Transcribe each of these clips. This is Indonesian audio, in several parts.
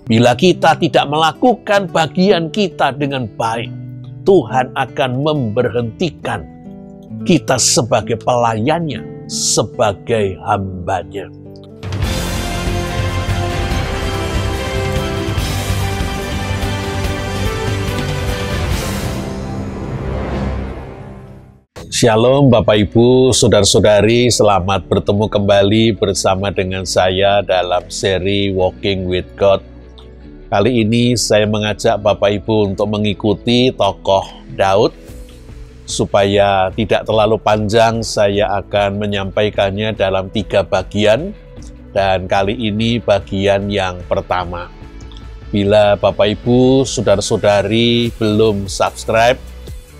Bila kita tidak melakukan bagian kita dengan baik, Tuhan akan memberhentikan kita sebagai pelayannya, sebagai hambanya. Shalom Bapak Ibu, Saudara-saudari, selamat bertemu kembali bersama dengan saya dalam seri Walking with God. Kali ini saya mengajak Bapak Ibu untuk mengikuti tokoh Daud. Supaya tidak terlalu panjang, saya akan menyampaikannya dalam 3 bagian. Dan kali ini bagian yang pertama. Bila Bapak Ibu, Saudara-saudari belum subscribe,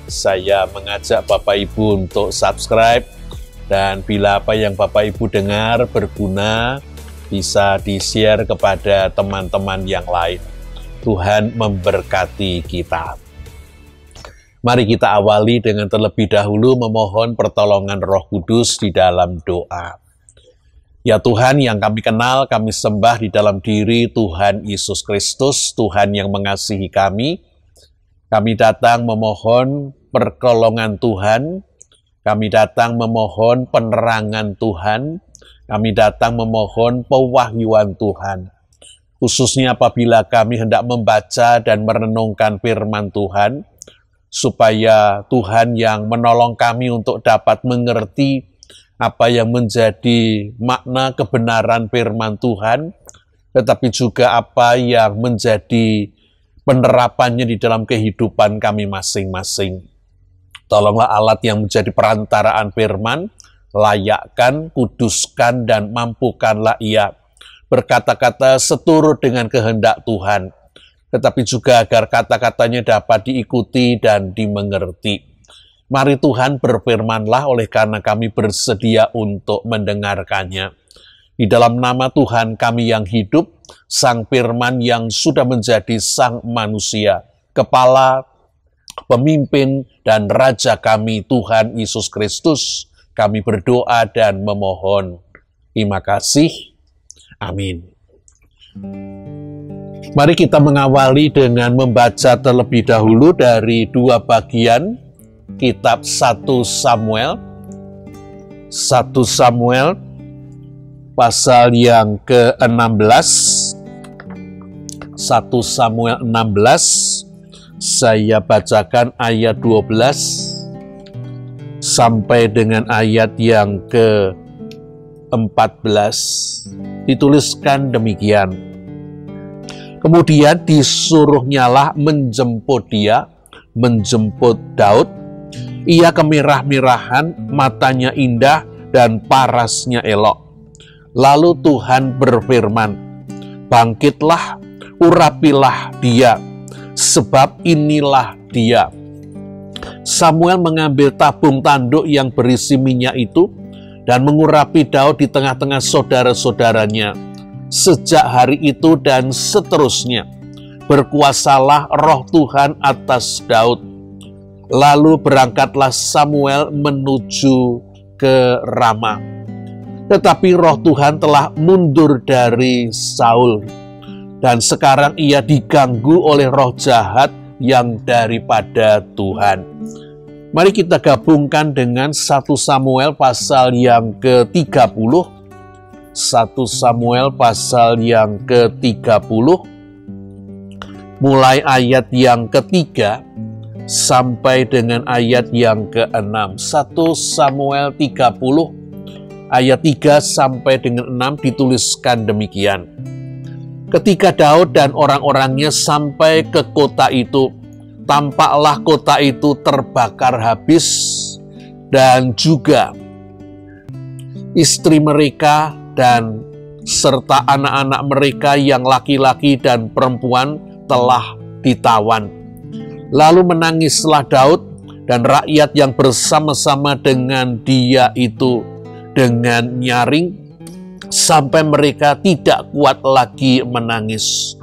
saya mengajak Bapak Ibu untuk subscribe. Dan bila apa yang Bapak Ibu dengar berguna, bisa di-share kepada teman-teman yang lain. Tuhan memberkati kita. Mari kita awali dengan terlebih dahulu memohon pertolongan Roh Kudus di dalam doa. Ya Tuhan yang kami kenal, kami sembah di dalam diri Tuhan Yesus Kristus, Tuhan yang mengasihi kami. Kami datang memohon pertolongan Tuhan, kami datang memohon penerangan Tuhan, kami datang memohon pewahyuan Tuhan. Khususnya apabila kami hendak membaca dan merenungkan firman Tuhan, supaya Tuhan yang menolong kami untuk dapat mengerti apa yang menjadi makna kebenaran firman Tuhan, tetapi juga apa yang menjadi penerapannya di dalam kehidupan kami masing-masing. Tolonglah alat yang menjadi perantaraan firman, layakkan, kuduskan, dan mampukanlah ia berkata-kata seturut dengan kehendak Tuhan, tetapi juga agar kata-katanya dapat diikuti dan dimengerti. Mari Tuhan berfirmanlah oleh karena kami bersedia untuk mendengarkannya. Di dalam nama Tuhan kami yang hidup, Sang Firman yang sudah menjadi Sang Manusia, Kepala, Pemimpin, dan Raja kami, Tuhan Yesus Kristus, kami berdoa dan memohon. Terima kasih. Amin. Mari kita mengawali dengan membaca terlebih dahulu dari 2 bagian kitab 1 Samuel. 1 Samuel pasal yang ke-16. 1 Samuel 16, saya bacakan ayat 12 sampai dengan ayat yang ke-14. Dituliskan demikian. Kemudian disuruhnyalah menjemput Daud. Ia kemerah-merahan, matanya indah, dan parasnya elok. Lalu Tuhan berfirman, "Bangkitlah, urapilah dia, sebab inilah dia." Samuel mengambil tabung tanduk yang berisi minyak itu dan mengurapi Daud di tengah-tengah saudara-saudaranya. Sejak hari itu dan seterusnya, berkuasalah roh Tuhan atas Daud. Lalu berangkatlah Samuel menuju ke Rama. Tetapi roh Tuhan telah mundur dari Saul, dan sekarang ia diganggu oleh roh jahat yang daripada Tuhan. Mari kita gabungkan dengan 1 Samuel pasal yang ke-30. 1 Samuel pasal yang ke-30, mulai ayat yang ke-3 sampai dengan ayat yang ke-6. 1 Samuel 30 ayat 3 sampai dengan 6 dituliskan demikian. Ketika Daud dan orang-orangnya sampai ke kota itu, tampaklah kota itu terbakar habis, dan juga istri mereka dan serta anak-anak mereka yang laki-laki dan perempuan telah ditawan. Lalu menangislah Daud dan rakyat yang bersama-sama dengan dia itu dengan nyaring, sampai mereka tidak kuat lagi menangis.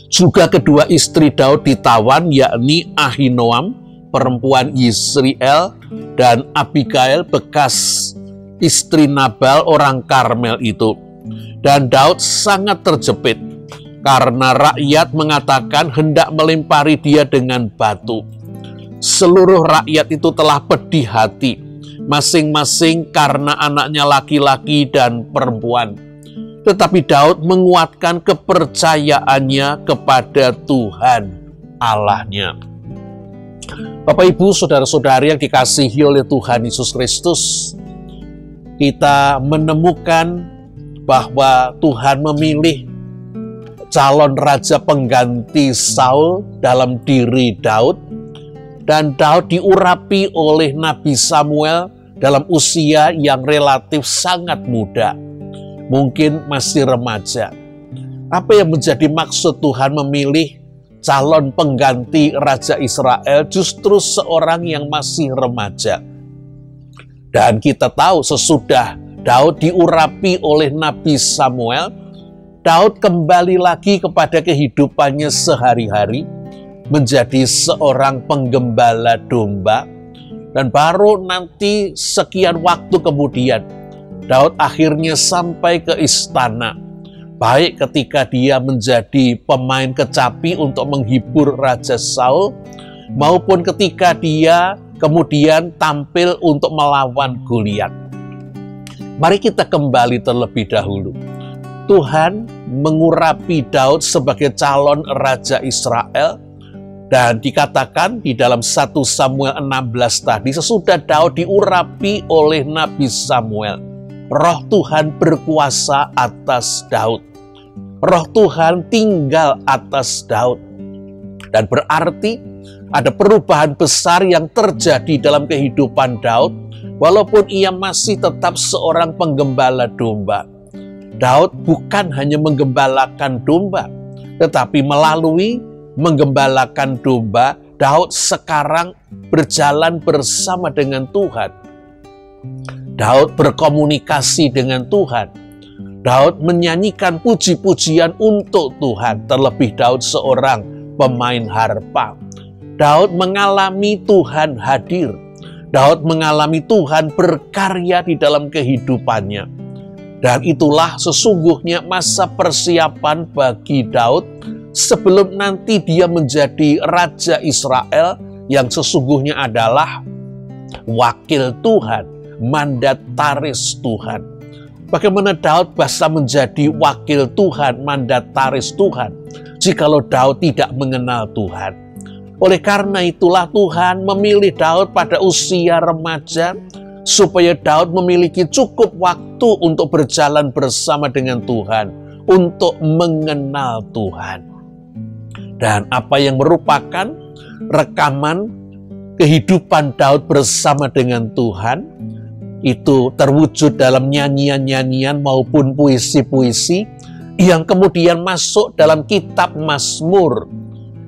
Juga kedua istri Daud ditawan, yakni Ahinoam, perempuan Yisrael, dan Abigail, bekas istri Nabal orang Karmel itu. Dan Daud sangat terjepit. karena rakyat mengatakan hendak melempari dia dengan batu. Seluruh rakyat itu telah pedih hati, masing-masing karena anaknya laki-laki dan perempuan. Tetapi Daud menguatkan kepercayaannya kepada Tuhan Allahnya. Bapak, Ibu, saudara-saudari yang dikasihi oleh Tuhan Yesus Kristus, kita menemukan bahwa Tuhan memilih calon raja pengganti Saul dalam diri Daud, dan Daud diurapi oleh Nabi Samuel dalam usia yang relatif sangat muda, mungkin masih remaja. Apa yang menjadi maksud Tuhan memilih calon pengganti Raja Israel justru seorang yang masih remaja? Dan kita tahu sesudah Daud diurapi oleh Nabi Samuel, Daud kembali lagi kepada kehidupannya sehari-hari, menjadi seorang penggembala domba. Dan baru nanti sekian waktu kemudian, Daud akhirnya sampai ke istana, baik ketika dia menjadi pemain kecapi untuk menghibur Raja Saul, maupun ketika dia kemudian tampil untuk melawan Goliat. Mari kita kembali terlebih dahulu. Tuhan mengurapi Daud sebagai calon Raja Israel, dan dikatakan di dalam 1 Samuel 16 tadi, sesudah Daud diurapi oleh Nabi Samuel, Roh Tuhan berkuasa atas Daud. Roh Tuhan tinggal atas Daud. Dan berarti ada perubahan besar yang terjadi dalam kehidupan Daud, walaupun ia masih tetap seorang penggembala domba. Daud bukan hanya menggembalakan domba, tetapi melalui menggembalakan domba, Daud sekarang berjalan bersama dengan Tuhan. Daud berkomunikasi dengan Tuhan. Daud menyanyikan puji-pujian untuk Tuhan. Terlebih Daud seorang pemain harpa. Daud mengalami Tuhan hadir. Daud mengalami Tuhan berkarya di dalam kehidupannya. Dan itulah sesungguhnya masa persiapan bagi Daud sebelum nanti dia menjadi Raja Israel yang sesungguhnya adalah wakil Tuhan, mandataris Tuhan. Bagaimana Daud bisa menjadi wakil Tuhan, mandataris Tuhan, jikalau Daud tidak mengenal Tuhan? Oleh karena itulah Tuhan memilih Daud pada usia remaja, supaya Daud memiliki cukup waktu untuk berjalan bersama dengan Tuhan, untuk mengenal Tuhan. Dan apa yang merupakan rekaman kehidupan Daud bersama dengan Tuhan, itu terwujud dalam nyanyian-nyanyian maupun puisi-puisi yang kemudian masuk dalam kitab Mazmur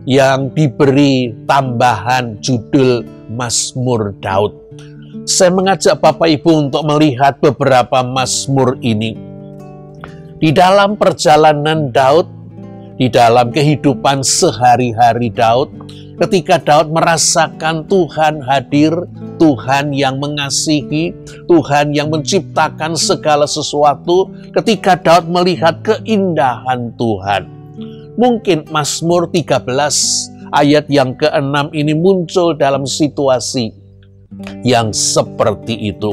yang diberi tambahan judul Mazmur Daud. Saya mengajak Bapak Ibu untuk melihat beberapa Mazmur ini. Di dalam perjalanan Daud, di dalam kehidupan sehari-hari Daud, ketika Daud merasakan Tuhan hadir, Tuhan yang mengasihi, Tuhan yang menciptakan segala sesuatu, ketika Daud melihat keindahan Tuhan. Mungkin Mazmur 13 ayat yang ke-6 ini muncul dalam situasi yang seperti itu.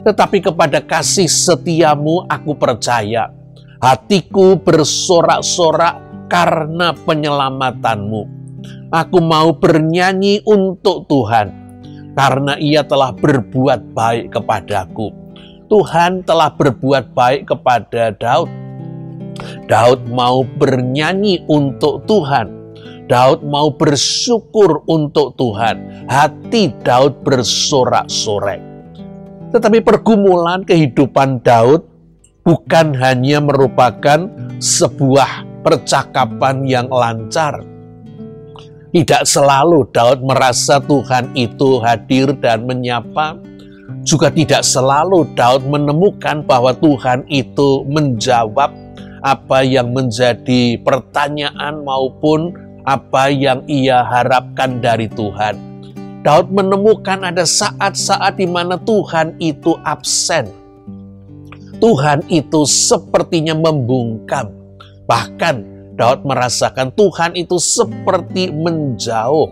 Tetapi kepada kasih setiamu aku percaya, hatiku bersorak-sorak karena penyelamatanmu. Aku mau bernyanyi untuk Tuhan, karena ia telah berbuat baik kepadaku. Tuhan telah berbuat baik kepada Daud. Daud mau bernyanyi untuk Tuhan. Daud mau bersyukur untuk Tuhan. Hati Daud bersorak-sorai. Tetapi pergumulan kehidupan Daud bukan hanya merupakan sebuah percakapan yang lancar. Tidak selalu Daud merasa Tuhan itu hadir dan menyapa. Juga tidak selalu Daud menemukan bahwa Tuhan itu menjawab apa yang menjadi pertanyaan maupun apa yang ia harapkan dari Tuhan. Daud menemukan ada saat-saat di mana Tuhan itu absen. Tuhan itu sepertinya membungkam. Bahkan Daud merasakan Tuhan itu seperti menjauh.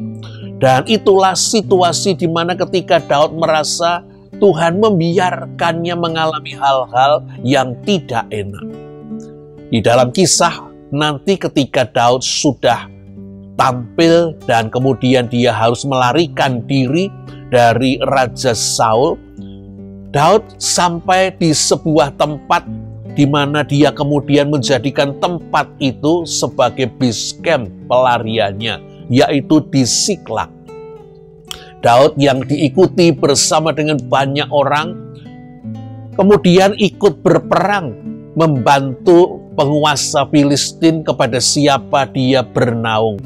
Dan itulah situasi di mana ketika Daud merasa Tuhan membiarkannya mengalami hal-hal yang tidak enak. Di dalam kisah nanti ketika Daud sudah tampil dan kemudian dia harus melarikan diri dari Raja Saul, Daud sampai di sebuah tempat di mana dia kemudian menjadikan tempat itu sebagai base camp pelariannya, yaitu di Siklag. Daud yang diikuti bersama dengan banyak orang, kemudian ikut berperang, membantu penguasa Filistin kepada siapa dia bernaung.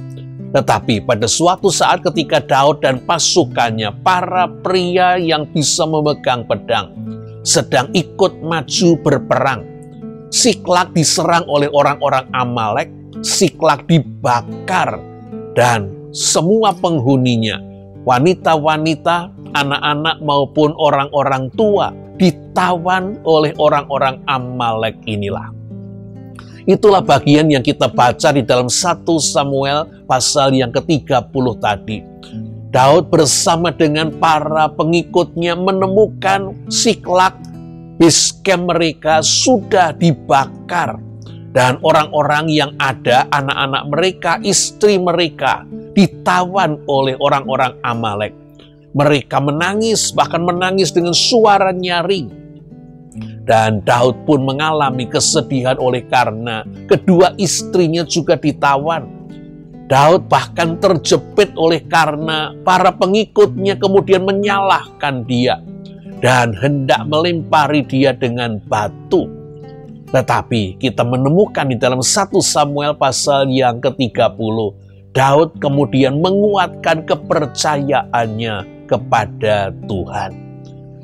Tetapi pada suatu saat ketika Daud dan pasukannya, para pria yang bisa memegang pedang, sedang ikut maju berperang, Siklag diserang oleh orang-orang Amalek, Siklag dibakar, dan semua penghuninya, wanita-wanita, anak-anak maupun orang-orang tua, ditawan oleh orang-orang Amalek inilah. Itulah bagian yang kita baca di dalam 1 Samuel pasal yang ke-30 tadi. Daud bersama dengan para pengikutnya menemukan Siklag, base camp mereka sudah dibakar. Dan orang-orang yang ada, anak-anak mereka, istri mereka, ditawan oleh orang-orang Amalek. Mereka menangis, bahkan menangis dengan suara nyaring. Dan Daud pun mengalami kesedihan oleh karena kedua istrinya juga ditawan. Daud bahkan terjepit oleh karena para pengikutnya kemudian menyalahkan dia dan hendak melempari dia dengan batu. Tetapi kita menemukan di dalam 1 Samuel pasal yang ke-30, Daud kemudian menguatkan kepercayaannya kepada Tuhan.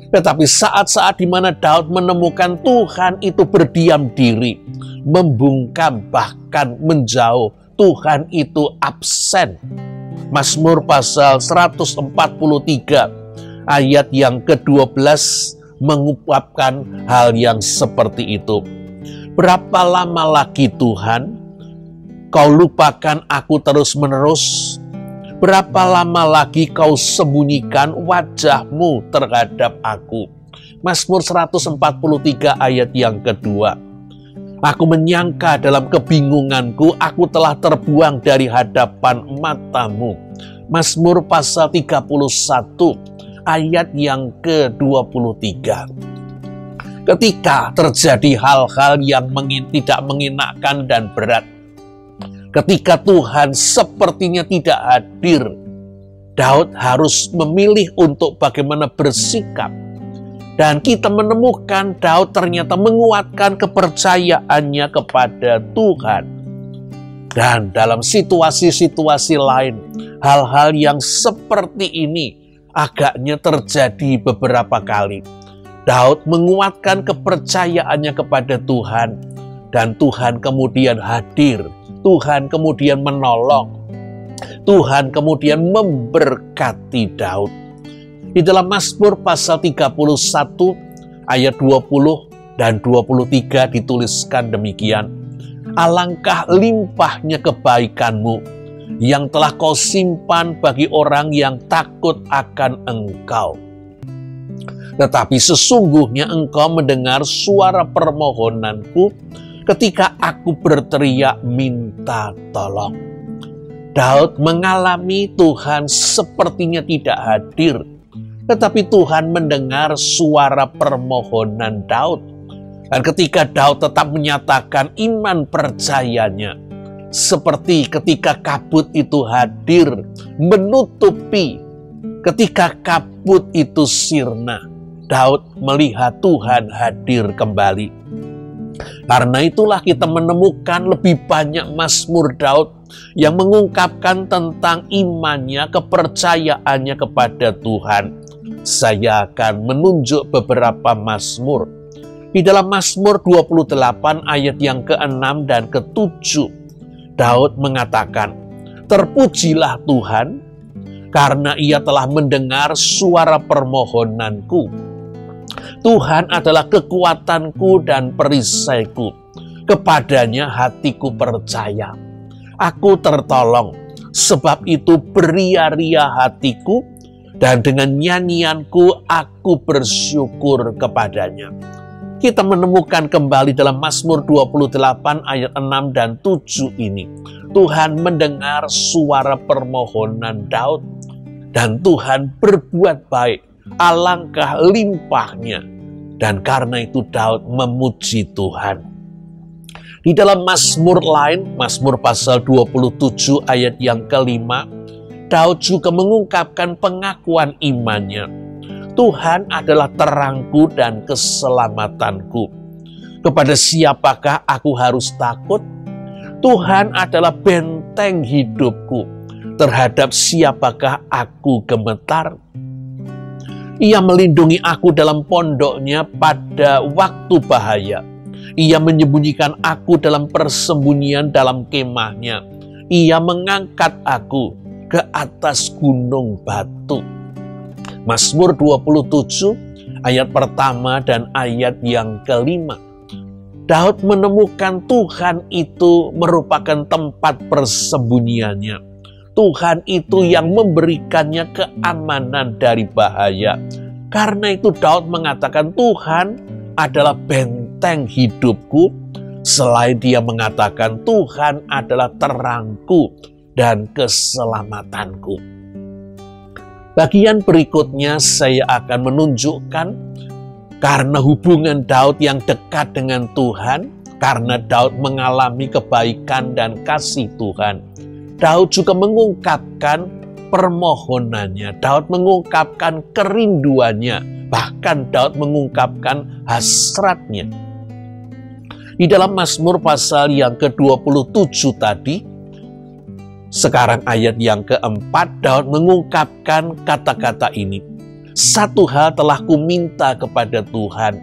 Tetapi saat-saat di mana Daud menemukan Tuhan itu berdiam diri, membungkam, bahkan menjauh, Tuhan itu absen. Mazmur pasal 143 ayat yang ke-12 mengungkapkan hal yang seperti itu. Berapa lama lagi Tuhan, kau lupakan aku terus-menerus? Berapa lama lagi kau sembunyikan wajahmu terhadap aku? Mazmur 143 ayat yang kedua. Aku menyangka dalam kebingunganku, aku telah terbuang dari hadapan matamu. Mazmur pasal 31 ayat yang ke-23. Ketika terjadi hal-hal yang tidak mengenakan dan berat, ketika Tuhan sepertinya tidak hadir, Daud harus memilih untuk bagaimana bersikap. Dan kita menemukan Daud ternyata menguatkan kepercayaannya kepada Tuhan. Dan dalam situasi-situasi lain, hal-hal yang seperti ini agaknya terjadi beberapa kali. Daud menguatkan kepercayaannya kepada Tuhan, dan Tuhan kemudian hadir. Tuhan kemudian menolong. Tuhan kemudian memberkati Daud. Di dalam Mazmur pasal 31 ayat 20 dan 23 dituliskan demikian. Alangkah limpahnya kebaikanmu yang telah kau simpan bagi orang yang takut akan engkau. Tetapi sesungguhnya engkau mendengar suara permohonanku ketika aku berteriak minta tolong. Daud mengalami Tuhan sepertinya tidak hadir, tetapi Tuhan mendengar suara permohonan Daud. Dan ketika Daud tetap menyatakan iman percayanya, seperti ketika kabut itu hadir, menutupi, ketika kabut itu sirna, Daud melihat Tuhan hadir kembali. Karena itulah kita menemukan lebih banyak Mazmur Daud yang mengungkapkan tentang imannya, kepercayaannya kepada Tuhan. Saya akan menunjuk beberapa Mazmur. Di dalam Mazmur 28 ayat yang ke-6 dan ke-7, Daud mengatakan, terpujilah Tuhan, karena ia telah mendengar suara permohonanku. Tuhan adalah kekuatanku dan perisaiku. Kepadanya hatiku percaya. Aku tertolong, sebab itu beria-ria hatiku, dan dengan nyanyianku aku bersyukur kepadanya. Kita menemukan kembali dalam Mazmur 28 ayat 6 dan 7 ini. Tuhan mendengar suara permohonan Daud, dan Tuhan berbuat baik, alangkah limpahnya. Dan karena itu Daud memuji Tuhan. Di dalam Mazmur lain, Mazmur pasal 27 ayat yang kelima, Daud juga mengungkapkan pengakuan imannya. Tuhan adalah terangku dan keselamatanku. Kepada siapakah aku harus takut? Tuhan adalah benteng hidupku. Terhadap siapakah aku gemetar? Ia melindungi aku dalam pondoknya pada waktu bahaya. Ia menyembunyikan aku dalam persembunyian dalam kemahnya. Ia mengangkat aku ke atas gunung batu. Mazmur 27 ayat pertama dan ayat yang kelima. Daud menemukan Tuhan itu merupakan tempat persembunyiannya. Tuhan itu yang memberikannya keamanan dari bahaya. Karena itu Daud mengatakan Tuhan adalah benteng hidupku. Selain dia mengatakan Tuhan adalah terangku dan keselamatanku. Bagian berikutnya saya akan menunjukkan karena hubungan Daud yang dekat dengan Tuhan, karena Daud mengalami kebaikan dan kasih Tuhan. Daud juga mengungkapkan permohonannya, Daud mengungkapkan kerinduannya, bahkan Daud mengungkapkan hasratnya. Di dalam Mazmur pasal yang ke-27 tadi, sekarang ayat yang keempat, Daud mengungkapkan kata-kata ini. Satu hal telah kuminta kepada Tuhan,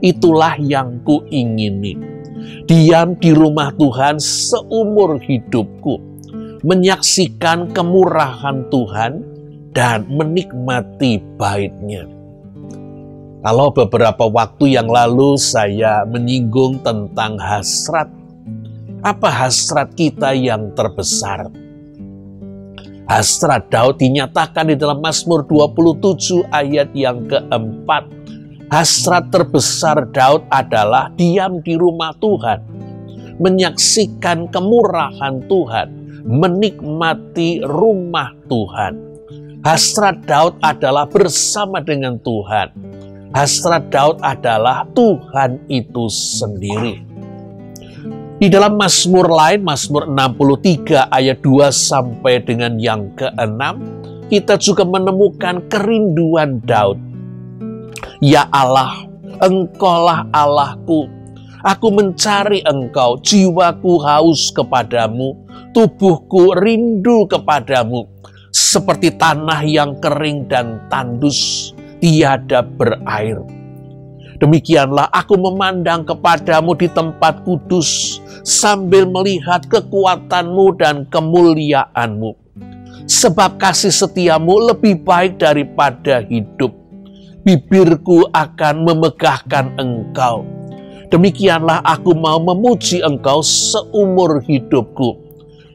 itulah yang kuingini. Diam di rumah Tuhan seumur hidupku, menyaksikan kemurahan Tuhan dan menikmati bait-Nya. Kalau beberapa waktu yang lalu saya menyinggung tentang hasrat. Apa hasrat kita yang terbesar? Hasrat Daud dinyatakan di dalam Mazmur 27 ayat yang keempat. Hasrat terbesar Daud adalah diam di rumah Tuhan, menyaksikan kemurahan Tuhan, menikmati rumah Tuhan. Hasrat Daud adalah bersama dengan Tuhan. Hasrat Daud adalah Tuhan itu sendiri. Di dalam Mazmur lain, Mazmur 63 ayat 2 sampai dengan yang ke-6, kita juga menemukan kerinduan Daud. Ya Allah, Engkaulah Allahku, aku mencari Engkau, jiwaku haus kepadamu, tubuhku rindu kepadamu, seperti tanah yang kering dan tandus, tiada berair. Demikianlah aku memandang kepadamu di tempat kudus, sambil melihat kekuatanmu dan kemuliaanmu. Sebab kasih setiamu lebih baik daripada hidup. Bibirku akan memegahkan Engkau. Demikianlah aku mau memuji Engkau seumur hidupku,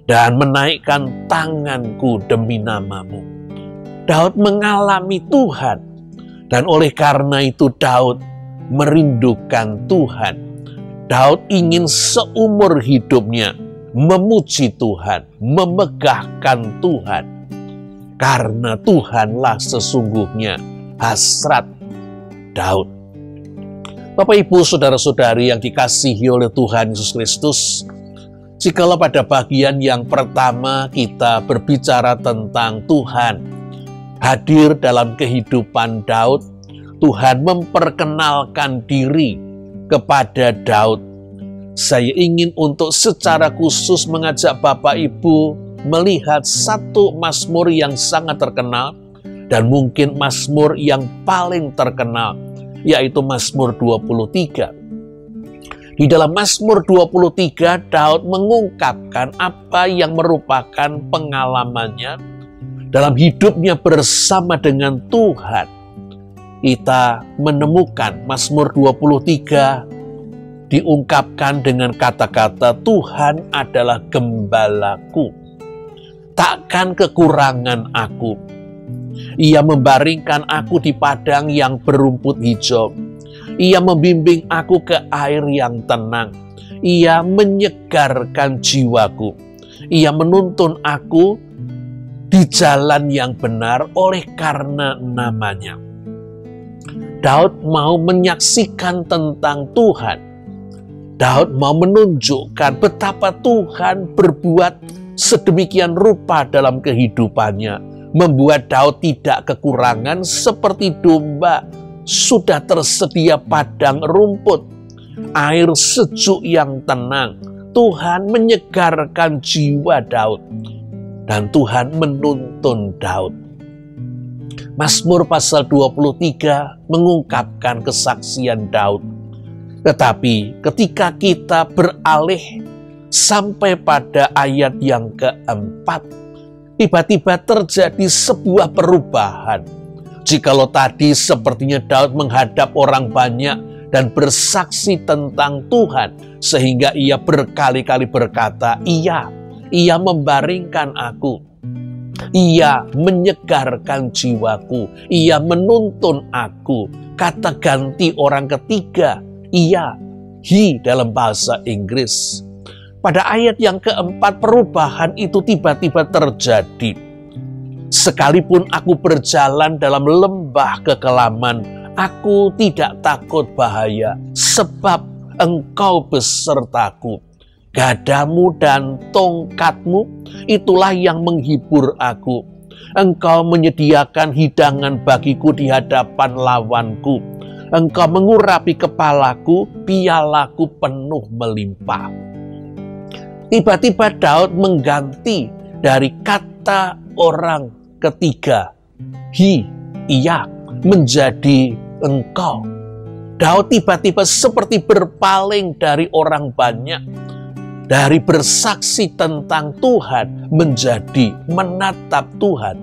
dan menaikkan tanganku demi namamu. Daud mengalami Tuhan, dan oleh karena itu Daud merindukan Tuhan. Daud ingin seumur hidupnya memuji Tuhan, memegahkan Tuhan. Karena Tuhanlah sesungguhnya hasrat Daud. Bapak, Ibu, saudara-saudari yang dikasihi oleh Tuhan Yesus Kristus, jikalau pada bagian yang pertama kita berbicara tentang Tuhan hadir dalam kehidupan Daud, Tuhan memperkenalkan diri kepada Daud. Saya ingin untuk secara khusus mengajak Bapak Ibu melihat satu Mazmur yang sangat terkenal dan mungkin Mazmur yang paling terkenal, yaitu Mazmur 23. Di dalam Mazmur 23, Daud mengungkapkan apa yang merupakan pengalamannya dalam hidupnya bersama dengan Tuhan. Kita menemukan Mazmur 23 diungkapkan dengan kata-kata Tuhan adalah gembalaku, takkan kekurangan aku. Ia membaringkan aku di padang yang berumput hijau. Ia membimbing aku ke air yang tenang. Ia menyegarkan jiwaku. Ia menuntun aku di jalan yang benar oleh karena namanya. Daud mau menyaksikan tentang Tuhan. Daud mau menunjukkan betapa Tuhan berbuat sedemikian rupa dalam kehidupannya, membuat Daud tidak kekurangan seperti domba. Sudah tersedia padang rumput, air sejuk yang tenang. Tuhan menyegarkan jiwa Daud, dan Tuhan menuntun Daud. Mazmur pasal 23 mengungkapkan kesaksian Daud. Tetapi ketika kita beralih sampai pada ayat yang keempat, tiba-tiba terjadi sebuah perubahan. Jikalau tadi sepertinya Daud menghadap orang banyak dan bersaksi tentang Tuhan, sehingga ia berkali-kali berkata, ia membaringkan aku, ia menyegarkan jiwaku, ia menuntun aku. Kata ganti orang ketiga, ia, he dalam bahasa Inggris. Pada ayat yang keempat, perubahan itu tiba-tiba terjadi. Sekalipun aku berjalan dalam lembah kekelaman, aku tidak takut bahaya, sebab Engkau besertaku. Gadamu dan tongkatmu, itulah yang menghibur aku. Engkau menyediakan hidangan bagiku di hadapan lawanku. Engkau mengurapi kepalaku, pialaku penuh melimpah. Tiba-tiba Daud mengganti dari kata orang ketiga, ia, menjadi engkau. Daud tiba-tiba seperti berpaling dari orang banyak, dari bersaksi tentang Tuhan menjadi menatap Tuhan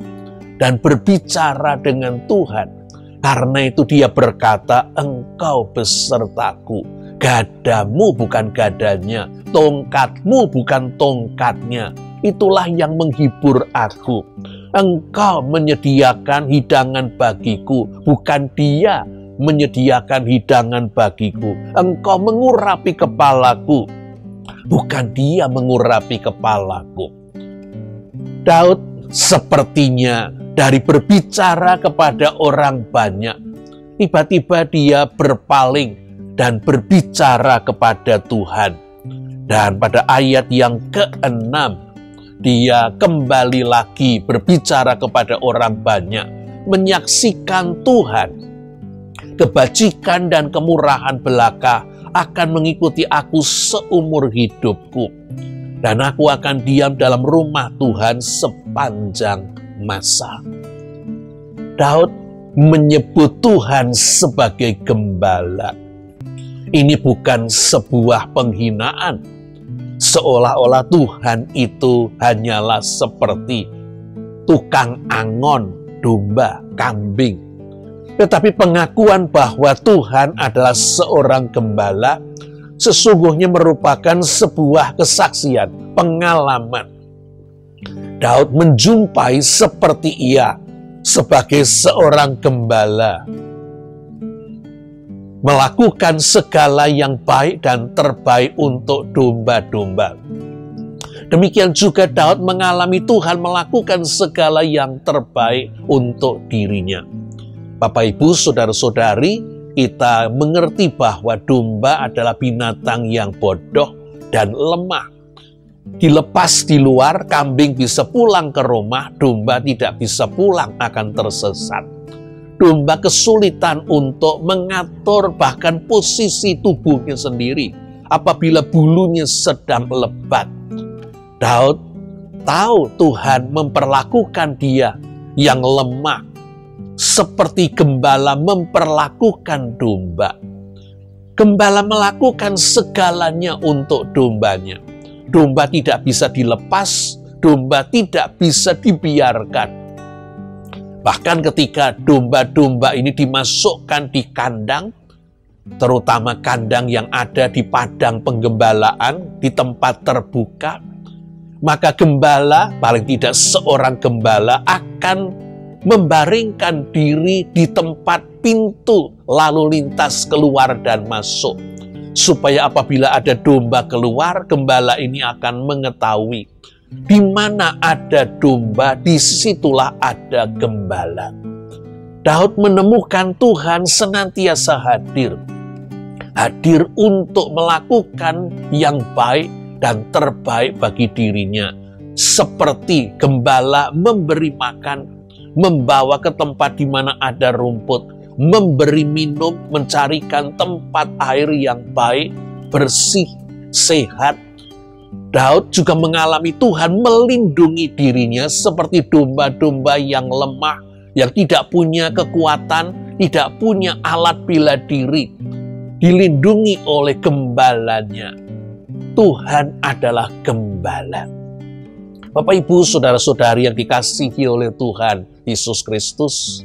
dan berbicara dengan Tuhan. Karena itu dia berkata, Engkau besertaku. Gadamu bukan gadanya, tongkatmu bukan tongkatnya. Itulah yang menghibur aku. Engkau menyediakan hidangan bagiku, bukan dia menyediakan hidangan bagiku. Engkau mengurapi kepalaku, bukan dia mengurapi kepalaku. Daud sepertinya dari berbicara kepada orang banyak, tiba-tiba dia berpaling dan berbicara kepada Tuhan. Dan pada ayat yang ke-6, dia kembali lagi berbicara kepada orang banyak, menyaksikan Tuhan. Kebajikan dan kemurahan belaka akan mengikuti aku seumur hidupku, dan aku akan diam dalam rumah Tuhan sepanjang masa. Daud menyebut Tuhan sebagai gembala. Ini bukan sebuah penghinaan, seolah-olah Tuhan itu hanyalah seperti tukang angon domba, kambing. Tetapi pengakuan bahwa Tuhan adalah seorang gembala sesungguhnya merupakan sebuah kesaksian, pengalaman. Daud menjumpai seperti ia sebagai seorang gembala, melakukan segala yang baik dan terbaik untuk domba-domba. Demikian juga Daud mengalami Tuhan melakukan segala yang terbaik untuk dirinya. Bapak, Ibu, saudara-saudari, kita mengerti bahwa domba adalah binatang yang bodoh dan lemah. Dilepas di luar, kambing bisa pulang ke rumah, domba tidak bisa pulang, akan tersesat. Domba kesulitan untuk mengatur bahkan posisi tubuhnya sendiri apabila bulunya sedang lebat. Daud tahu Tuhan memperlakukan dia yang lemah seperti gembala memperlakukan domba. Gembala melakukan segalanya untuk dombanya. Domba tidak bisa dilepas, domba tidak bisa dibiarkan. Bahkan ketika domba-domba ini dimasukkan di kandang, terutama kandang yang ada di padang penggembalaan, di tempat terbuka, maka gembala, paling tidak seorang gembala, akan membaringkan diri di tempat pintu lalu lintas keluar dan masuk. Supaya apabila ada domba keluar, gembala ini akan mengetahui di mana ada domba, disitulah ada gembala. Daud menemukan Tuhan senantiasa hadir untuk melakukan yang baik dan terbaik bagi dirinya. Seperti gembala memberi makan, membawa ke tempat di mana ada rumput, memberi minum, mencarikan tempat air yang baik, bersih, sehat. Daud juga mengalami Tuhan melindungi dirinya seperti domba-domba yang lemah, yang tidak punya kekuatan, tidak punya alat bela diri, dilindungi oleh gembalanya. Tuhan adalah gembala. Bapak, Ibu, saudara-saudari yang dikasihi oleh Tuhan Yesus Kristus,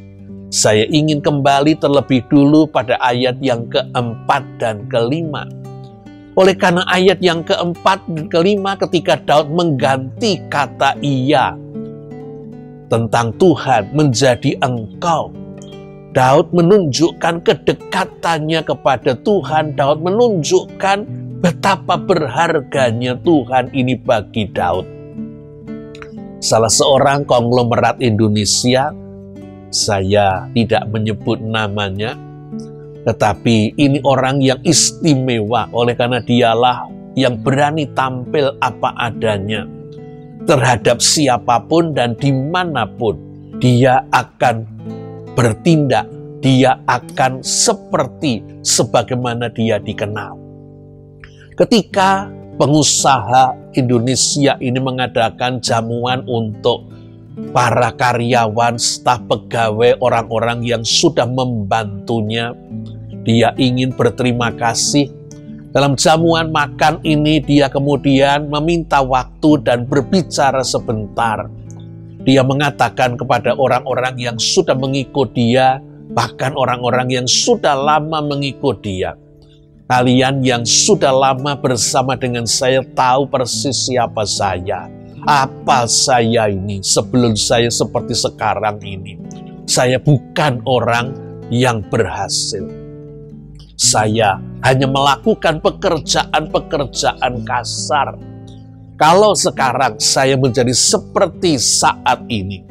saya ingin kembali terlebih dulu pada ayat yang keempat dan kelima. Oleh karena ayat yang keempat dan kelima, ketika Daud mengganti kata ia tentang Tuhan menjadi engkau, Daud menunjukkan kedekatannya kepada Tuhan. Daud menunjukkan betapa berharganya Tuhan ini bagi Daud. Salah seorang konglomerat Indonesia, saya tidak menyebut namanya, tetapi ini orang yang istimewa oleh karena dialah yang berani tampil apa adanya terhadap siapapun dan dimanapun. Dia akan bertindak, dia akan seperti sebagaimana dia dikenal. Ketika pengusaha Indonesia ini mengadakan jamuan untuk para karyawan, staf pegawai, orang-orang yang sudah membantunya, dia ingin berterima kasih. Dalam jamuan makan ini, dia kemudian meminta waktu dan berbicara sebentar. Dia mengatakan kepada orang-orang yang sudah mengikut dia, bahkan orang-orang yang sudah lama mengikut dia, kalian yang sudah lama bersama dengan saya tahu persis siapa saya. Apa saya ini sebelum saya seperti sekarang ini. Saya bukan orang yang berhasil. Saya hanya melakukan pekerjaan-pekerjaan kasar. Kalau sekarang saya menjadi seperti saat ini,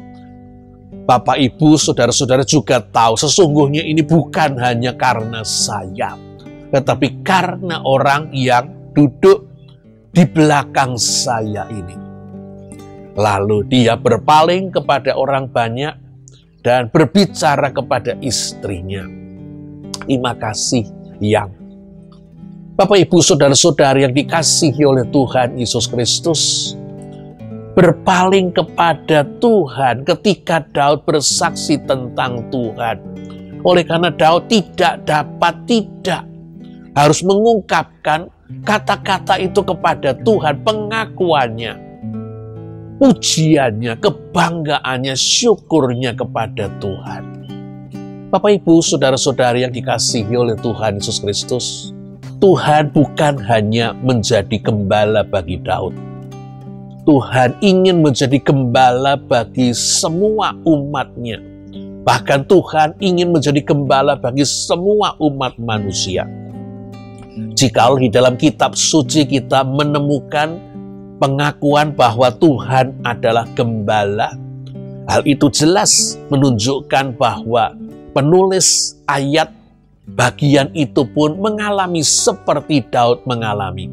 Bapak, Ibu, saudara-saudara juga tahu sesungguhnya ini bukan hanya karena saya, tetapi karena orang yang duduk di belakang saya ini. Lalu dia berpaling kepada orang banyak dan berbicara kepada istrinya. Terima kasih yang Bapak, Ibu, saudara-saudari yang dikasihi oleh Tuhan Yesus Kristus, berpaling kepada Tuhan ketika Daud bersaksi tentang Tuhan. Oleh karena Daud tidak harus mengungkapkan kata-kata itu kepada Tuhan, pengakuannya, pujiannya, kebanggaannya, syukurnya kepada Tuhan. Bapak, Ibu, saudara-saudari yang dikasihi oleh Tuhan Yesus Kristus, Tuhan bukan hanya menjadi gembala bagi Daud. Tuhan ingin menjadi gembala bagi semua umatnya. Bahkan Tuhan ingin menjadi gembala bagi semua umat manusia. Jikalau di dalam kitab suci kita menemukan pengakuan bahwa Tuhan adalah gembala, hal itu jelas menunjukkan bahwa penulis ayat bagian itu pun mengalami seperti Daud mengalami.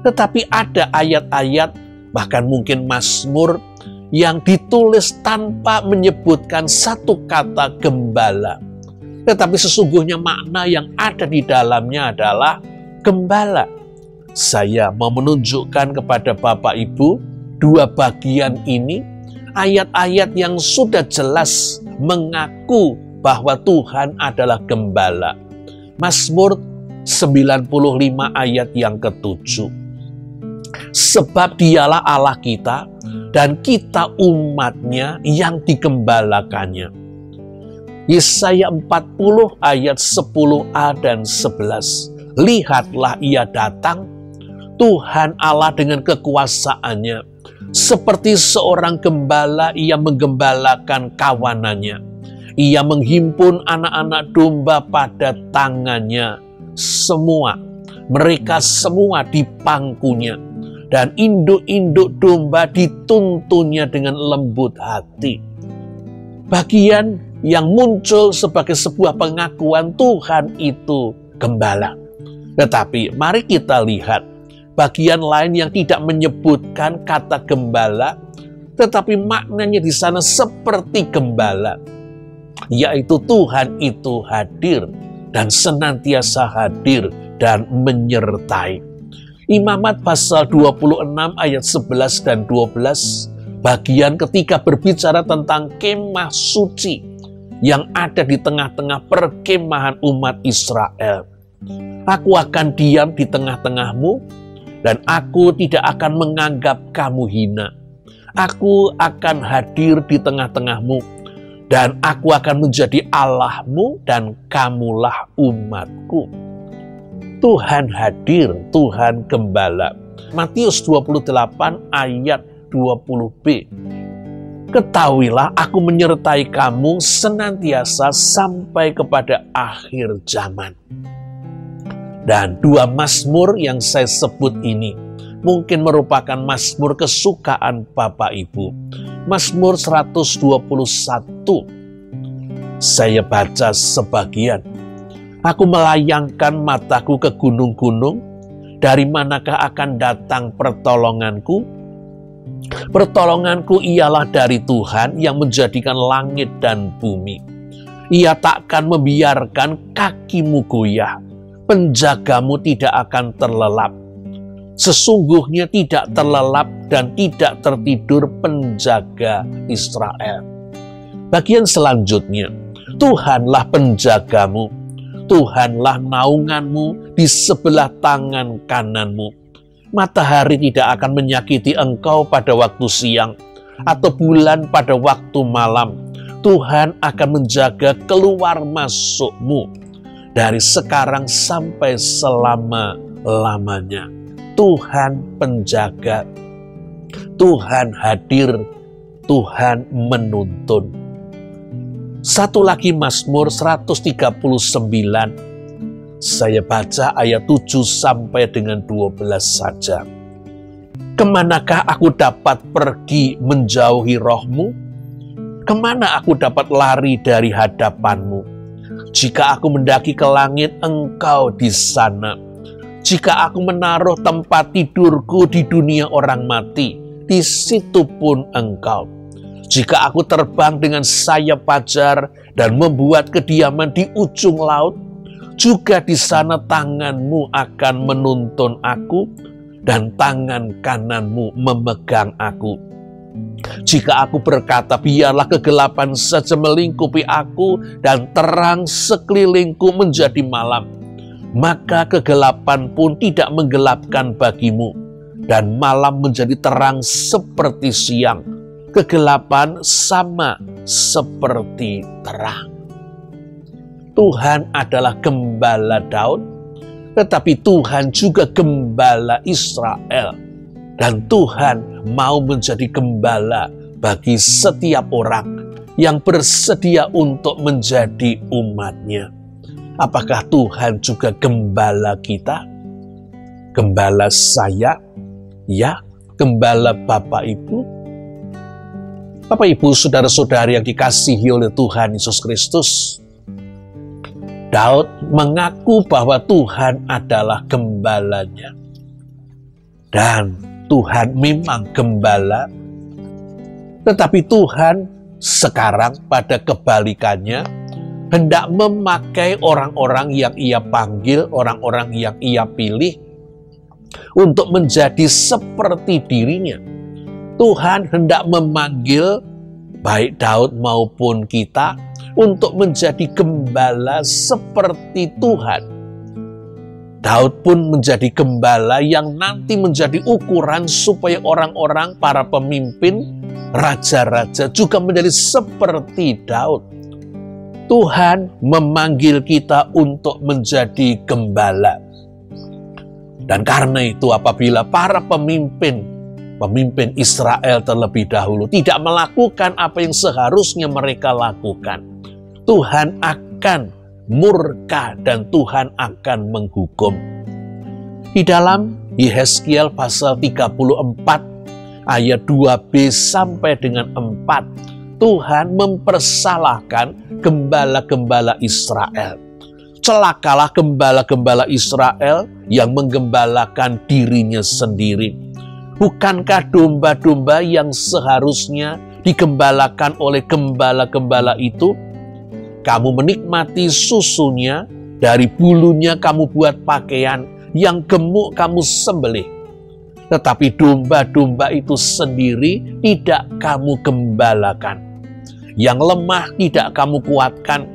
Tetapi ada ayat-ayat, bahkan mungkin Mazmur, yang ditulis tanpa menyebutkan satu kata gembala. Tetapi sesungguhnya makna yang ada di dalamnya adalah gembala. Saya mau menunjukkan kepada Bapak Ibu dua bagian ini, ayat-ayat yang sudah jelas mengaku bahwa Tuhan adalah gembala. Mazmur 95 ayat yang ke-7. Sebab dialah Allah kita dan kita umatnya yang digembalakannya. Yesaya 40 ayat 10a dan 11. Lihatlah ia datang, Tuhan Allah dengan kekuasaannya. Seperti seorang gembala, ia menggembalakan kawanannya. Ia menghimpun anak-anak domba pada tangannya. Mereka semua di pangkunya. Dan induk-induk domba dituntunnya dengan lembut hati. Bagian yang muncul sebagai sebuah pengakuan Tuhan itu gembala. Tetapi mari kita lihat bagian lain yang tidak menyebutkan kata gembala, tetapi maknanya di sana seperti gembala, yaitu Tuhan itu hadir dan senantiasa hadir dan menyertai. Imamat pasal 26 ayat 11 dan 12, bagian ketika berbicara tentang kemah suci yang ada di tengah-tengah perkemahan umat Israel. Aku akan diam di tengah-tengahmu, dan aku tidak akan menganggap kamu hina. Aku akan hadir di tengah-tengahmu, dan aku akan menjadi Allahmu, dan kamulah umatku. Tuhan hadir, Tuhan gembala. Matius 28 ayat 20b. Ketahuilah aku menyertai kamu senantiasa sampai kepada akhir zaman. Dan dua mazmur yang saya sebut ini mungkin merupakan mazmur kesukaan Bapak Ibu. Mazmur 121. Saya baca sebagian. Aku melayangkan mataku ke gunung-gunung, dari manakah akan datang pertolonganku? Pertolonganku ialah dari Tuhan yang menjadikan langit dan bumi. Ia takkan membiarkan kakimu goyah, penjagamu tidak akan terlelap. Sesungguhnya tidak terlelap dan tidak tertidur penjaga Israel. Bagian selanjutnya, Tuhanlah penjagamu. Tuhanlah naunganmu di sebelah tangan kananmu. Matahari tidak akan menyakiti engkau pada waktu siang, atau bulan pada waktu malam. Tuhan akan menjaga keluar masukmu dari sekarang sampai selama-lamanya. Tuhan penjaga, Tuhan hadir, Tuhan menuntun. Satu lagi Mazmur 139. Saya baca ayat 7 sampai dengan 12 saja. Kemanakah aku dapat pergi menjauhi rohmu? Kemana aku dapat lari dari hadapanmu? Jika aku mendaki ke langit, engkau di sana. Jika aku menaruh tempat tidurku di dunia orang mati, di situ pun engkau. Jika aku terbang dengan sayap fajar dan membuat kediaman di ujung laut, juga di sana tanganmu akan menuntun aku dan tangan kananmu memegang aku. Jika aku berkata, biarlah kegelapan saja melingkupi aku dan terang sekelilingku menjadi malam, maka kegelapan pun tidak menggelapkan bagimu, dan malam menjadi terang seperti siang. Kegelapan sama seperti terang. Tuhan adalah gembala Daud, tetapi Tuhan juga gembala Israel. Dan Tuhan mau menjadi gembala bagi setiap orang yang bersedia untuk menjadi umatnya. Apakah Tuhan juga gembala kita? Gembala saya? Ya, gembala Bapak Ibu? Bapak Ibu, saudara-saudari yang dikasihi oleh Tuhan Yesus Kristus, Daud mengaku bahwa Tuhan adalah gembalanya. Dan Tuhan memang gembala, tetapi Tuhan sekarang pada kebalikannya hendak memakai orang-orang yang ia panggil, orang-orang yang ia pilih untuk menjadi seperti dirinya. Tuhan hendak memanggil baik Daud maupun kita untuk menjadi gembala seperti Tuhan. Daud pun menjadi gembala yang nanti menjadi ukuran supaya orang-orang, para pemimpin, raja-raja juga menjadi seperti Daud. Tuhan memanggil kita untuk menjadi gembala. Dan karena itu apabila para pemimpin Israel terlebih dahulu tidak melakukan apa yang seharusnya mereka lakukan, Tuhan akan murka dan Tuhan akan menghukum. Di dalam Yehezkiel pasal 34 ayat 2b sampai dengan 4, Tuhan mempersalahkan gembala-gembala Israel. Celakalah gembala-gembala Israel yang menggembalakan dirinya sendiri. Bukankah domba-domba yang seharusnya digembalakan oleh gembala-gembala itu? Kamu menikmati susunya, dari bulunya kamu buat pakaian, yang gemuk kamu sembelih. Tetapi domba-domba itu sendiri tidak kamu gembalakan. Yang lemah tidak kamu kuatkan,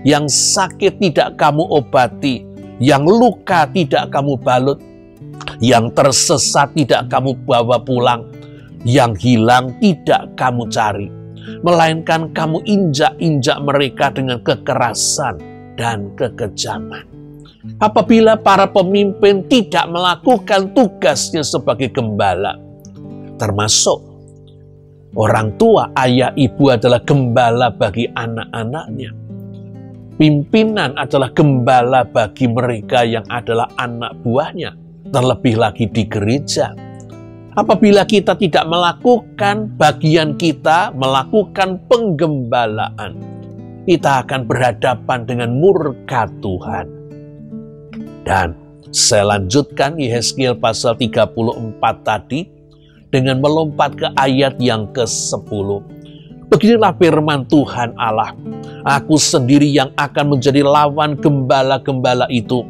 yang sakit tidak kamu obati, yang luka tidak kamu balut, yang tersesat tidak kamu bawa pulang, yang hilang tidak kamu cari, melainkan kamu injak-injak mereka dengan kekerasan dan kekejaman. Apabila para pemimpin tidak melakukan tugasnya sebagai gembala, termasuk orang tua, ayah, ibu adalah gembala bagi anak-anaknya. Pimpinan adalah gembala bagi mereka yang adalah anak buahnya, terlebih lagi di gereja. Apabila kita tidak melakukan bagian kita, melakukan penggembalaan, kita akan berhadapan dengan murka Tuhan. Dan saya lanjutkan Yehezkiel pasal 34 tadi dengan melompat ke ayat yang ke-10. Beginilah firman Tuhan Allah, aku sendiri yang akan menjadi lawan gembala-gembala itu.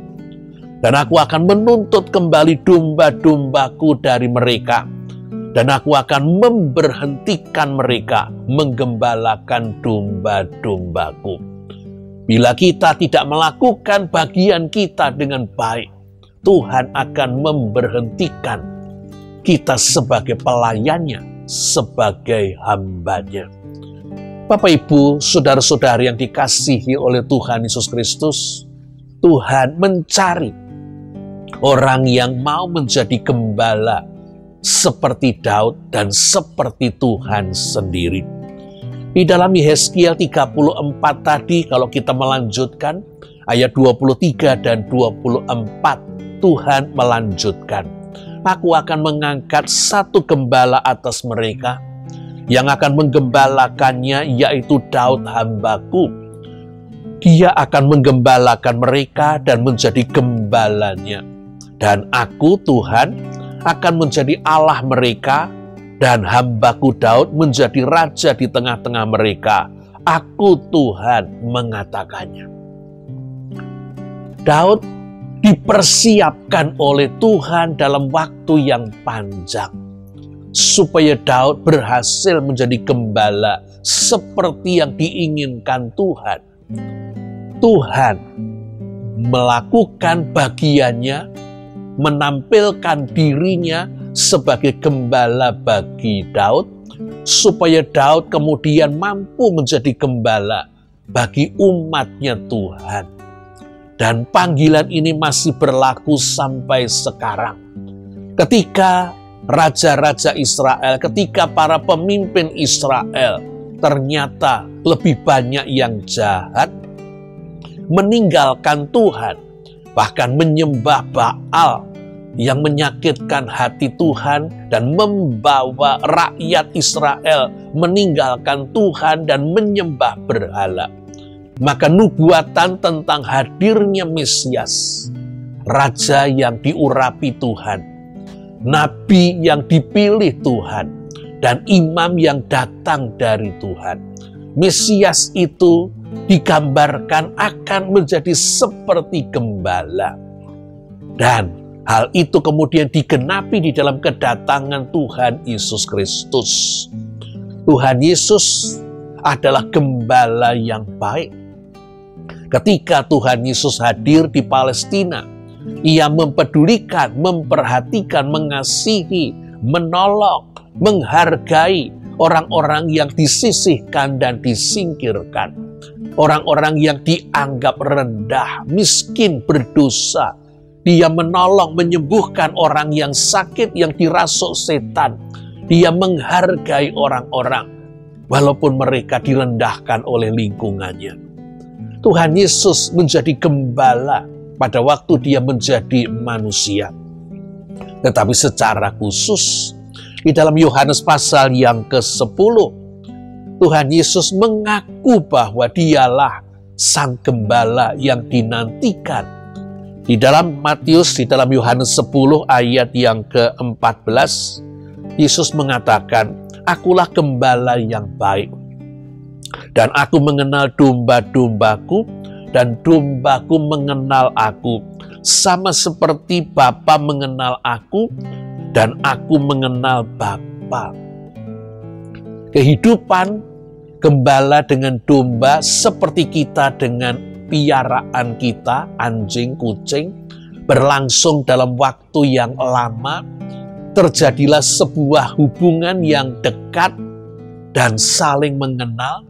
Dan aku akan menuntut kembali domba-dombaku dari mereka. Dan aku akan memberhentikan mereka menggembalakan domba-dombaku. Bila kita tidak melakukan bagian kita dengan baik, Tuhan akan memberhentikan kita sebagai pelayannya, sebagai hambanya. Bapak, Ibu, saudara-saudari yang dikasihi oleh Tuhan Yesus Kristus, Tuhan mencari orang yang mau menjadi gembala seperti Daud dan seperti Tuhan sendiri. Di dalam Yehezkiel 34 tadi, kalau kita melanjutkan ayat 23 dan 24, Tuhan melanjutkan, aku akan mengangkat satu gembala atas mereka, yang akan menggembalakannya yaitu Daud hambaku. Dia akan menggembalakan mereka dan menjadi gembalanya. Dan aku Tuhan akan menjadi Allah mereka, dan hambaku Daud menjadi raja di tengah-tengah mereka. Aku Tuhan mengatakannya. Daud dipersiapkan oleh Tuhan dalam waktu yang panjang, supaya Daud berhasil menjadi gembala seperti yang diinginkan Tuhan. Tuhan melakukan bagiannya, menampilkan dirinya sebagai gembala bagi Daud, supaya Daud kemudian mampu menjadi gembala bagi umatnya Tuhan. Dan panggilan ini masih berlaku sampai sekarang. Ketika raja-raja Israel, ketika para pemimpin Israel ternyata lebih banyak yang jahat, meninggalkan Tuhan, bahkan menyembah Baal yang menyakitkan hati Tuhan dan membawa rakyat Israel meninggalkan Tuhan dan menyembah berhala. Maka nubuatan tentang hadirnya Mesias, raja yang diurapi Tuhan, nabi yang dipilih Tuhan, dan imam yang datang dari Tuhan, Mesias itu digambarkan akan menjadi seperti gembala. Dan hal itu kemudian digenapi di dalam kedatangan Tuhan Yesus Kristus. Tuhan Yesus adalah gembala yang baik. Ketika Tuhan Yesus hadir di Palestina, Ia mempedulikan, memperhatikan, mengasihi, menolong, menghargai orang-orang yang disisihkan dan disingkirkan. orang-orang yang dianggap rendah, miskin, berdosa. Dia menolong, menyembuhkan orang yang sakit, yang dirasuk setan. Dia menghargai orang-orang, walaupun mereka direndahkan oleh lingkungannya. Tuhan Yesus menjadi gembala pada waktu dia menjadi manusia. Tetapi secara khusus, di dalam Yohanes pasal yang ke-10, Tuhan Yesus mengaku bahwa dialah sang gembala yang dinantikan. Di dalam Matius, di dalam Yohanes 10 ayat yang ke-14, Yesus mengatakan, "Akulah gembala yang baik, dan aku mengenal domba-dombaku, dan dombaku mengenal aku, sama seperti Bapa mengenal aku, dan aku mengenal Bapa." Kehidupan gembala dengan domba seperti kita dengan piaraan kita, anjing, kucing, berlangsung dalam waktu yang lama. Terjadilah sebuah hubungan yang dekat dan saling mengenal.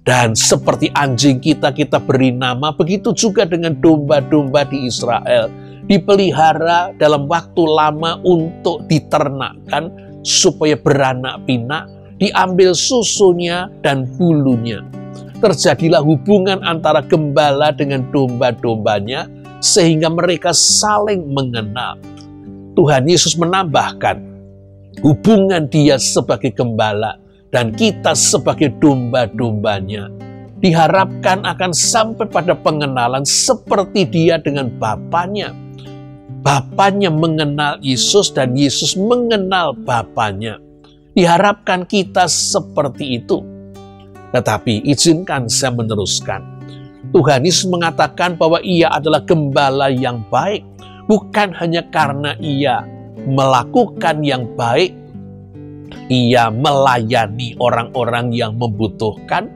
Dan seperti anjing kita beri nama, begitu juga dengan domba-domba di Israel. Dipelihara dalam waktu lama untuk diternakkan supaya beranak pinak, diambil susunya dan bulunya. Terjadilah hubungan antara gembala dengan domba-dombanya sehingga mereka saling mengenal. Tuhan Yesus menambahkan hubungan dia sebagai gembala dan kita sebagai domba-dombanya. Diharapkan akan sampai pada pengenalan seperti dia dengan Bapanya. Bapanya mengenal Yesus dan Yesus mengenal Bapanya. Diharapkan kita seperti itu. Tetapi izinkan saya meneruskan. Tuhan Yesus mengatakan bahwa ia adalah gembala yang baik. Bukan hanya karena ia melakukan yang baik, ia melayani orang-orang yang membutuhkan.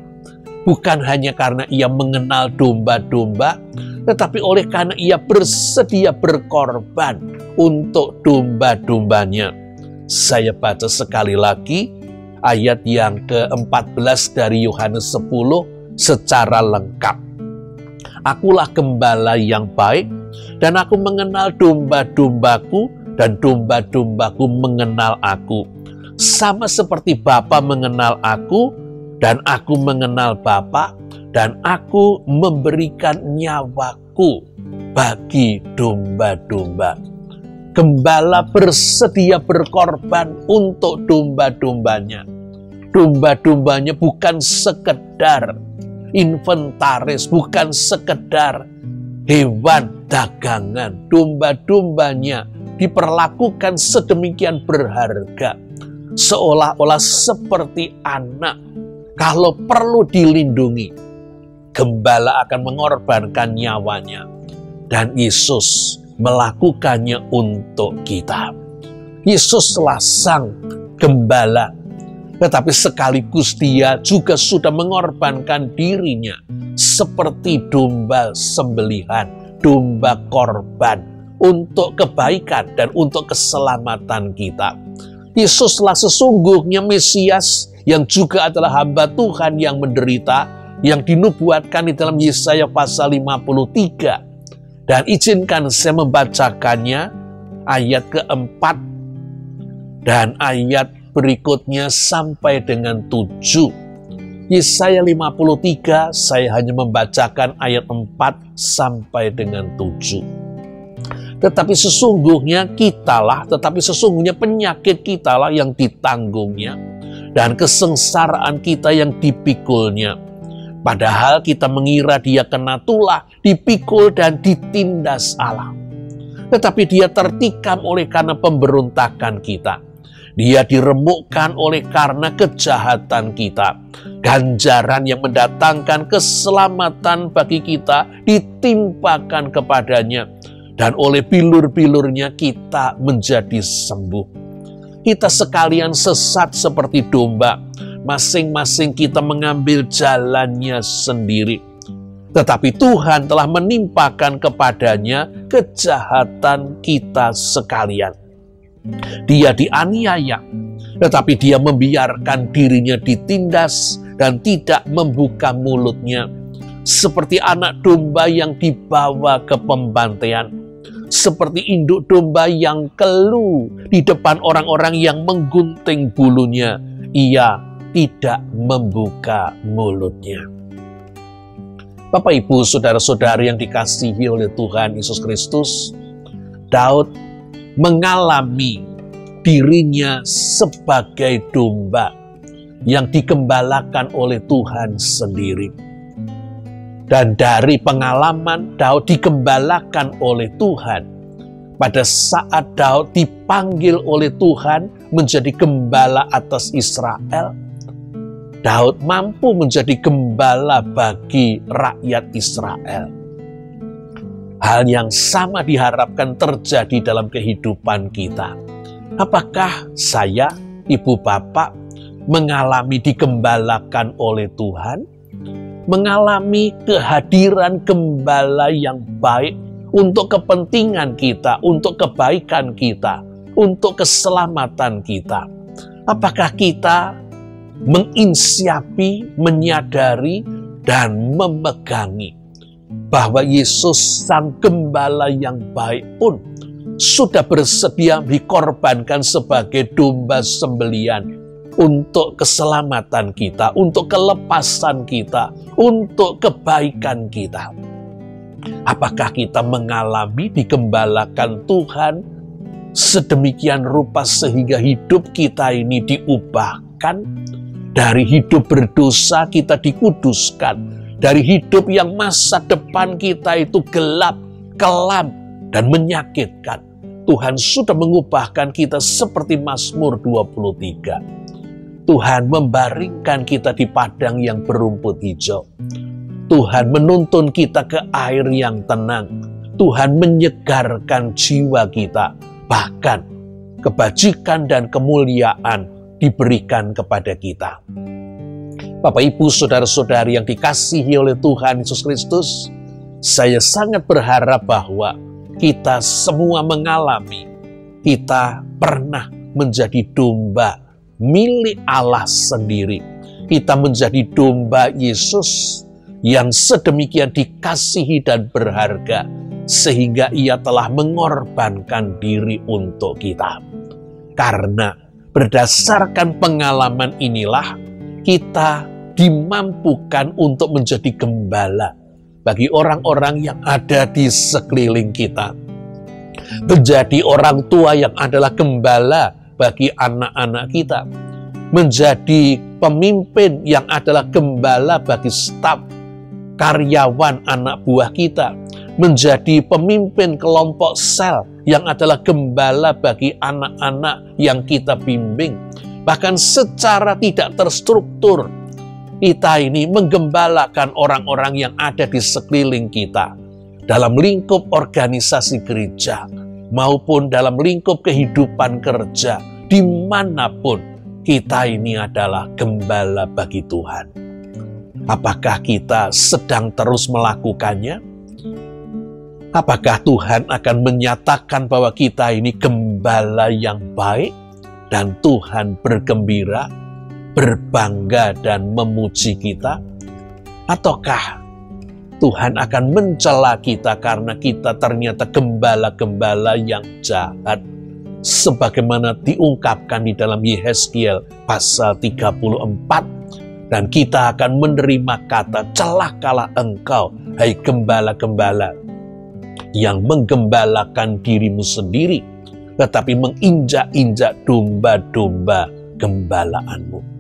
Bukan hanya karena ia mengenal domba-domba, tetapi oleh karena ia bersedia berkorban untuk domba-dombanya. Saya baca sekali lagi ayat yang ke-14 dari Yohanes 10 secara lengkap. "Akulah gembala yang baik, dan aku mengenal domba-dombaku, dan domba-dombaku mengenal aku. Sama seperti Bapa mengenal aku, dan aku mengenal Bapa, dan aku memberikan nyawaku bagi domba-domba." Gembala bersedia berkorban untuk domba-dombanya. Domba-dombanya bukan sekedar inventaris, bukan sekedar hewan dagangan. Domba-dombanya diperlakukan sedemikian berharga, seolah-olah seperti anak. Kalau perlu dilindungi, gembala akan mengorbankan nyawanya. Dan Yesus melakukannya untuk kita. Yesuslah sang gembala, tetapi sekaligus dia juga sudah mengorbankan dirinya seperti domba sembelihan, domba korban untuk kebaikan dan untuk keselamatan kita. Yesuslah sesungguhnya Mesias yang juga adalah hamba Tuhan yang menderita, yang dinubuatkan di dalam Yesaya pasal 53. Dan izinkan saya membacakannya ayat ke-4 dan ayat berikutnya sampai dengan 7. Yesaya 53, saya hanya membacakan ayat 4 sampai dengan 7. Tetapi sesungguhnya penyakit kitalah yang ditanggungnya, dan kesengsaraan kita yang dipikulnya. Padahal kita mengira dia kena tulah, dipikul dan ditindas Allah. Tetapi dia tertikam oleh karena pemberontakan kita. Dia diremukkan oleh karena kejahatan kita. Ganjaran yang mendatangkan keselamatan bagi kita ditimpakan kepadanya. Dan oleh bilur-bilurnya kita menjadi sembuh. Kita sekalian sesat seperti domba. Masing-masing kita mengambil jalannya sendiri. Tetapi Tuhan telah menimpakan kepadanya kejahatan kita sekalian. Dia dianiaya, tetapi dia membiarkan dirinya ditindas dan tidak membuka mulutnya. seperti anak domba yang dibawa ke pembantaian, seperti induk domba yang keluh di depan orang-orang yang menggunting bulunya, ia tidak membuka mulutnya. Bapak, Ibu, saudara-saudari yang dikasihi oleh Tuhan Yesus Kristus, Daud mengalami dirinya sebagai domba yang digembalakan oleh Tuhan sendiri. Dan dari pengalaman Daud digembalakan oleh Tuhan, pada saat Daud dipanggil oleh Tuhan menjadi gembala atas Israel, Daud mampu menjadi gembala bagi rakyat Israel. Hal yang sama diharapkan terjadi dalam kehidupan kita. Apakah saya, ibu bapak, mengalami digembalakan oleh Tuhan? Mengalami kehadiran gembala yang baik untuk kepentingan kita, untuk kebaikan kita, untuk keselamatan kita. Apakah kita menginsiapi, menyadari, dan memegangi bahwa Yesus Sang Gembala yang baik pun sudah bersedia dikorbankan sebagai domba sembelian untuk keselamatan kita, untuk kelepasan kita, untuk kebaikan kita. Apakah kita mengalami digembalakan Tuhan sedemikian rupa sehingga hidup kita ini diubahkan? Dari hidup berdosa kita dikuduskan. Dari hidup yang masa depan kita itu gelap, kelam, dan menyakitkan. Tuhan sudah mengubahkan kita seperti Mazmur 23. Tuhan membaringkan kita di padang yang berumput hijau. Tuhan menuntun kita ke air yang tenang. Tuhan menyegarkan jiwa kita. Bahkan kebajikan dan kemuliaan diberikan kepada kita. Bapak, Ibu, saudara-saudari yang dikasihi oleh Tuhan Yesus Kristus, saya sangat berharap bahwa kita semua mengalami, kita pernah menjadi domba milik Allah sendiri. Kita menjadi domba Yesus yang sedemikian dikasihi dan berharga, sehingga ia telah mengorbankan diri untuk kita. Karena berdasarkan pengalaman inilah, kita dimampukan untuk menjadi gembala bagi orang-orang yang ada di sekeliling kita. Menjadi orang tua yang adalah gembala bagi anak-anak kita, menjadi pemimpin yang adalah gembala bagi staf, karyawan, anak buah kita, menjadi pemimpin kelompok sel yang adalah gembala bagi anak-anak yang kita bimbing. Bahkan secara tidak terstruktur, kita ini menggembalakan orang-orang yang ada di sekeliling kita, dalam lingkup organisasi gereja, maupun dalam lingkup kehidupan kerja, dimanapun kita ini adalah gembala bagi Tuhan. Apakah kita sedang terus melakukannya? Apakah Tuhan akan menyatakan bahwa kita ini gembala yang baik dan Tuhan bergembira, berbangga dan memuji kita? Ataukah Tuhan akan mencela kita karena kita ternyata gembala-gembala yang jahat, sebagaimana diungkapkan di dalam Yehezkiel pasal 34, dan kita akan menerima kata, celakalah engkau, hai gembala-gembala, yang menggembalakan dirimu sendiri, tetapi menginjak-injak domba-domba gembalaanmu.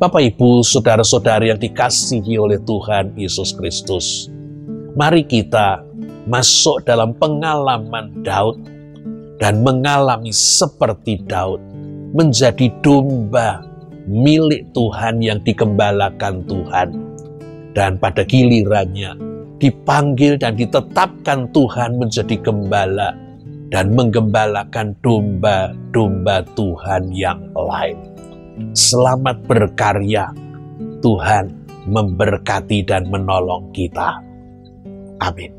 Bapak, Ibu, saudara-saudari yang dikasihi oleh Tuhan Yesus Kristus, mari kita masuk dalam pengalaman Daud dan mengalami seperti Daud, menjadi domba milik Tuhan yang digembalakan Tuhan. Dan pada gilirannya dipanggil dan ditetapkan Tuhan menjadi gembala dan menggembalakan domba-domba Tuhan yang lain. Selamat berkarya, Tuhan memberkati dan menolong kita. Amin.